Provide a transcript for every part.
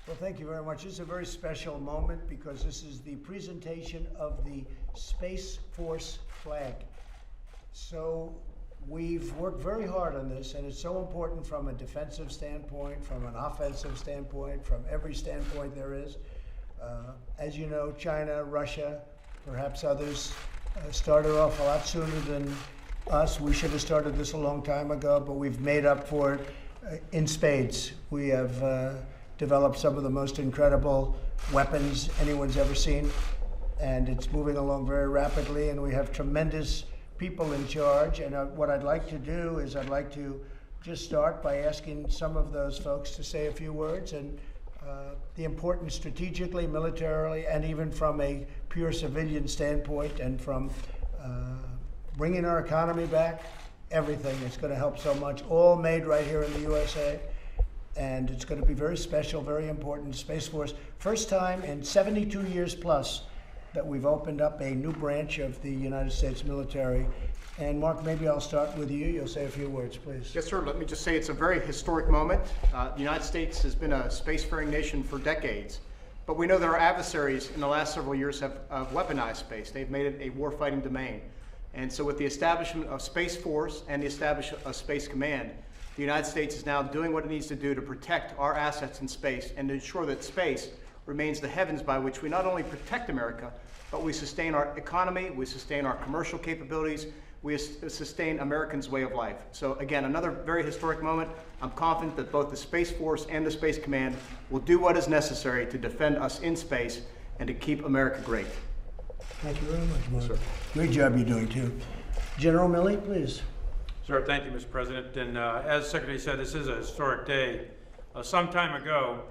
Well, thank you very much. This is a very special moment because this is the presentation of the Space Force flag. So we've worked very hard on this, and it's so important from a defensive standpoint, from an offensive standpoint, from every standpoint there is. As you know, China, Russia, perhaps others started off a lot sooner than us. We should have started this a long time ago, but we've made up for it in spades. We have developed some of the most incredible weapons anyone's ever seen, and it's moving along very rapidly, and we have tremendous people in charge. And what I'd like to do is I'd like to just start by asking some of those folks to say a few words and the importance strategically, militarily, and even from a pure civilian standpoint, and from bringing our economy back, everything. It's going to help so much, all made right here in the USA. And it's going to be very special, very important. Space Force, first time in 72 years plus that we've opened up a new branch of the United States military. And Mark, maybe I'll start with you. You'll say a few words, please. Yes, sir. Let me just say it's a very historic moment. The United States has been a spacefaring nation for decades, but we know that our adversaries in the last several years have weaponized space. They've made it a warfighting domain. And so with the establishment of Space Force and the establishment of Space Command, the United States is now doing what it needs to do to protect our assets in space and to ensure that space remains the heavens by which we not only protect America, but we sustain our economy, we sustain our commercial capabilities, we sustain Americans' way of life. So again, another very historic moment. I'm confident that both the Space Force and the Space Command will do what is necessary to defend us in space and to keep America great. Thank you very much, Mark. Yes, great job you're doing, too. General Milley, please. Sir, thank you, Mr. President. And as Secretary said, this is a historic day. Some time ago,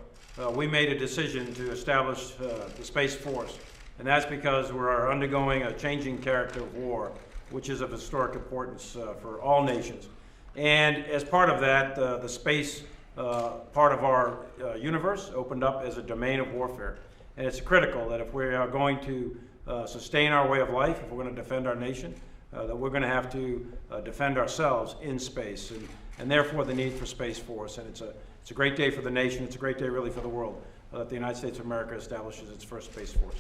we made a decision to establish the Space Force. And that's because we're undergoing a changing character of war, which is of historic importance for all nations. And as part of that, the space part of our universe opened up as a domain of warfare. And it's critical that if we are going to sustain our way of life, if we're going to defend our nation, that we're going to have to defend ourselves in space, and therefore the need for Space Force. And it's a great day for the nation. It's a great day really for the world that the United States of America establishes its first Space Force.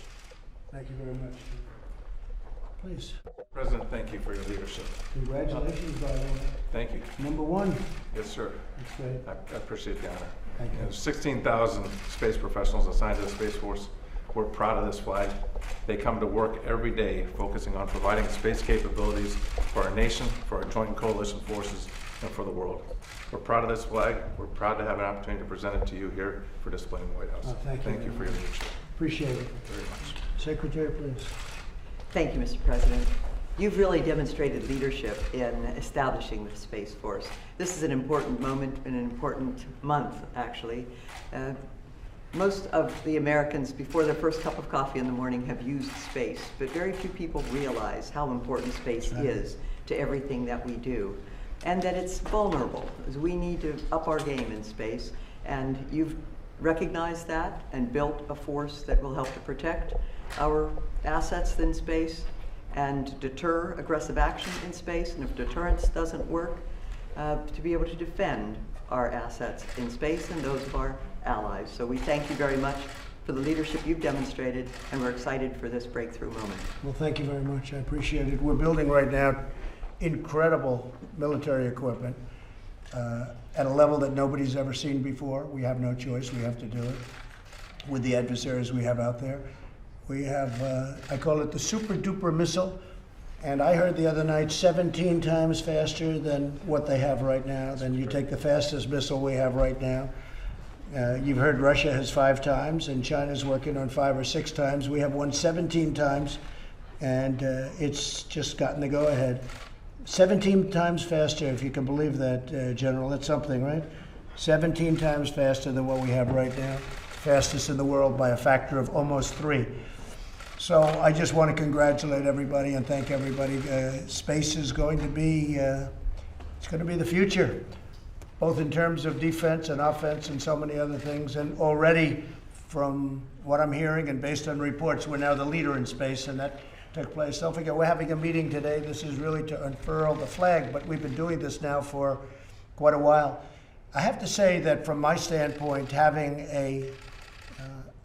Thank you very much. Please. President, thank you for your leadership. Congratulations, by the way. Thank you. Number one. Yes, sir. That's great. I appreciate the honor. Thank you. There's 16,000 space professionals assigned to the Space Force. We're proud of this flag. They come to work every day focusing on providing space capabilities for our nation, for our joint coalition forces, and for the world. We're proud of this flag. We're proud to have an opportunity to present it to you here for display in the White House. Oh, thank you for your leadership. Appreciate it. Very much. Secretary, please. Thank you, Mr. President. You've really demonstrated leadership in establishing the Space Force. This is an important moment, an important month, actually. Most of the Americans, before their first cup of coffee in the morning, have used space, but very few people realize how important space is to everything that we do, and that it's vulnerable. We need to up our game in space, and you've recognized that and built a force that will help to protect our assets in space and deter aggressive action in space, and if deterrence doesn't work, to be able to defend our assets in space and those of our allies. So we thank you very much for the leadership you've demonstrated, and we're excited for this breakthrough moment. Well, thank you very much. I appreciate it. We're building right now incredible military equipment at a level that nobody's ever seen before. We have no choice. We have to do it with the adversaries we have out there. We have, I call it the super duper missile, and I heard the other night 17 times faster than what they have right now. Then you take the fastest missile we have right now. You've heard Russia has 5 times, and China's working on 5 or 6 times. We have one 17 times, and it's just gotten the go-ahead. 17 times faster, if you can believe that, General. That's something, right? 17 times faster than what we have right now. Fastest in the world by a factor of almost 3. So I just want to congratulate everybody and thank everybody. Space is going to be, it's going to be the future, both in terms of defense and offense and so many other things. And already, from what I'm hearing and based on reports, we're now the leader in space, and that took place. Don't forget, we're having a meeting today. This is really to unfurl the flag, but we've been doing this now for quite a while. I have to say that from my standpoint, having a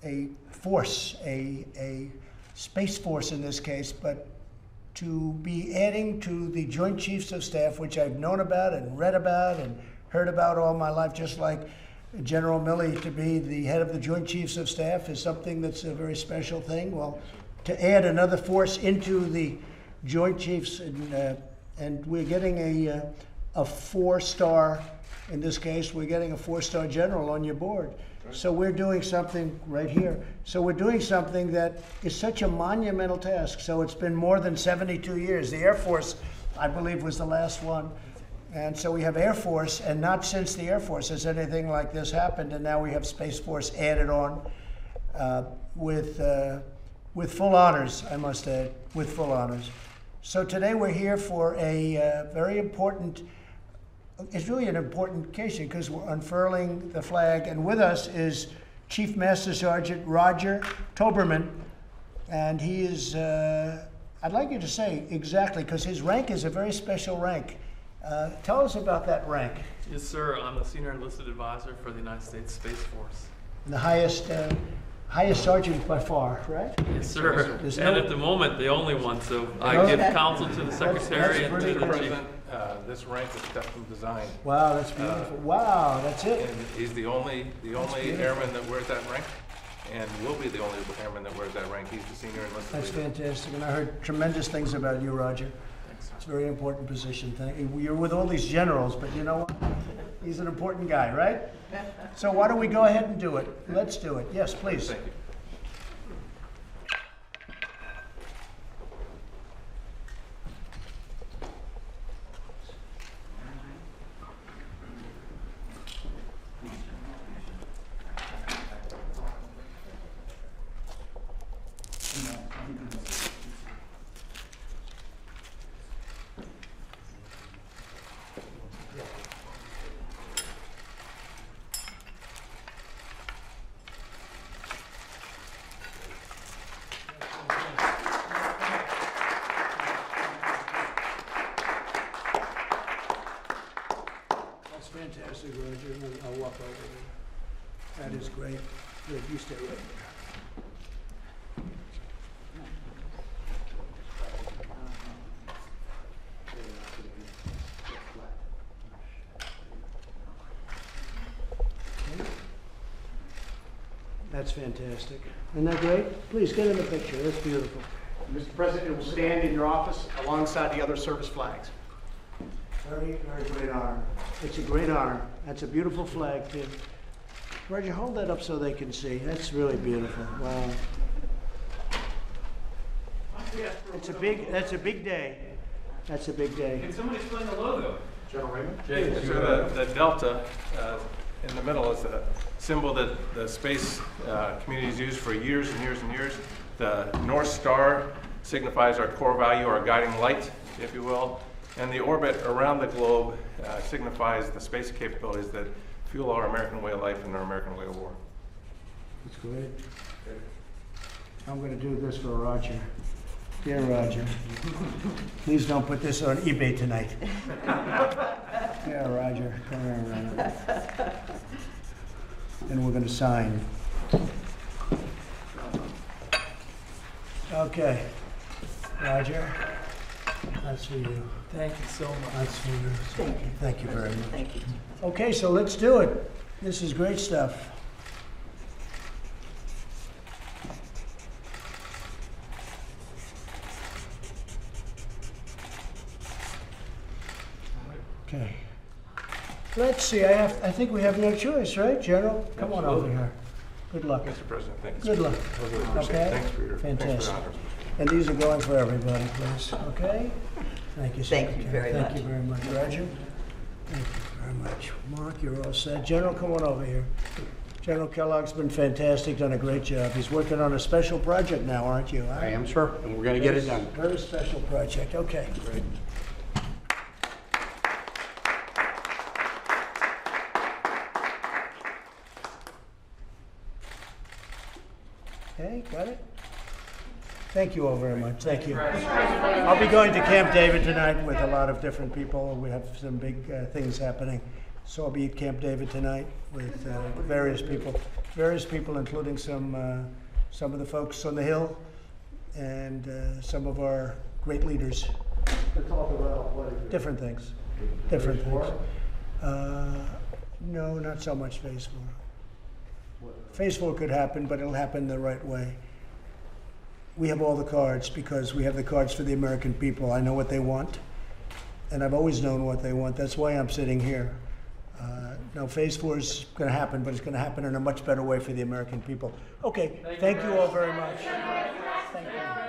a force, a space force in this case, but to be adding to the Joint Chiefs of Staff, which I've known about and read about and heard about all my life, just like General Milley to be the head of the Joint Chiefs of Staff is something that's a very special thing. Well, to add another force into the Joint Chiefs, and we're getting a 4-star, in this case, we're getting a 4-star general on your board. So we're doing something right here. So we're doing something that is such a monumental task. So it's been more than 72 years. The Air Force, I believe, was the last one. And so we have Air Force, and not since the Air Force has anything like this happened. And now we have Space Force added on with full honors, I must add, with full honors. So today we're here for a very important, it's really an important occasion because we're unfurling the flag, and with us is Chief Master Sergeant Roger Toberman, and he is, I'd like you to say exactly, because his rank is a very special rank. Tell us about that rank. Yes, sir. I'm the Senior Enlisted Advisor for the United States Space Force. And the highest sergeant by far, right? Yes, sir. There's And no- at the moment, the only one. So I No? give counsel to the Secretary and pretty to the Mr. Chief. President, this rank is custom designed. Wow, that's beautiful. Wow, that's it. And he's the only beautiful. airman that wears that rank, and will be the only airman that wears that rank. He's the senior enlisted That's leader. fantastic, and I heard tremendous things about you, Roger. Thanks, sir. It's a very important position. You're with all these generals, but you know what? He's an important guy, right? So why don't we go ahead and do it? Let's do it. Yes, please. Thank you. That's fantastic, Roger. I'll walk over there. That is great. Good, you stay right there. That's fantastic. Isn't that great? Please get in the picture. That's beautiful. Mr. President, it will stand in your office alongside the other service flags. Very, very great honor. It's a great honor. That's a beautiful flag, too. Roger, hold that up so they can see. That's really beautiful. Wow. That's a big day. That's a big day. Can somebody explain the logo? General Raymond? So the delta in the middle is a symbol that the space community's used for years and years and years. The North Star signifies our core value, our guiding light, if you will. And the orbit around the globe signifies the space capabilities that fuel our American way of life and our American way of war. That's great. I'm going to do this for Roger. Dear Roger, please don't put this on eBay tonight. Yeah, Roger, come here, Roger. And we're going to sign. Okay, Roger, that's for you. Thank you so much. That's for you. Thank you. Thank you very much. Thank you. Okay, so let's do it. This is great stuff. Okay. Let's see, I think we have no choice, right, General? Come on over here. Good luck. Mr. President, thank you. Good luck. Okay? Thanks for your Fantastic. honors. And these are going for everybody, please, okay? Thank you, sir. Thank you very Thank much. you very much. Roger? Thank you very much. Mark, you're all set. General, come on over here. General Kellogg's been fantastic, done a great job. He's working on a special project now, aren't you? I am, sir, and we're going to get it done. Very special project, okay. Great. Okay, got it? Thank you all very much, thank you. I'll be going to Camp David tonight with a lot of different people. We have some big things happening. So I'll be at Camp David tonight with various people, including some of the folks on the Hill and some of our great leaders. To talk about different things. No, not so much Phase 4. Phase 4 could happen, but it'll happen the right way. We have all the cards because we have the cards for the American people. I know what they want, and I've always known what they want. That's why I'm sitting here. No, Phase 4 is going to happen, but it's going to happen in a much better way for the American people. Okay, thank you all very much. Thank you.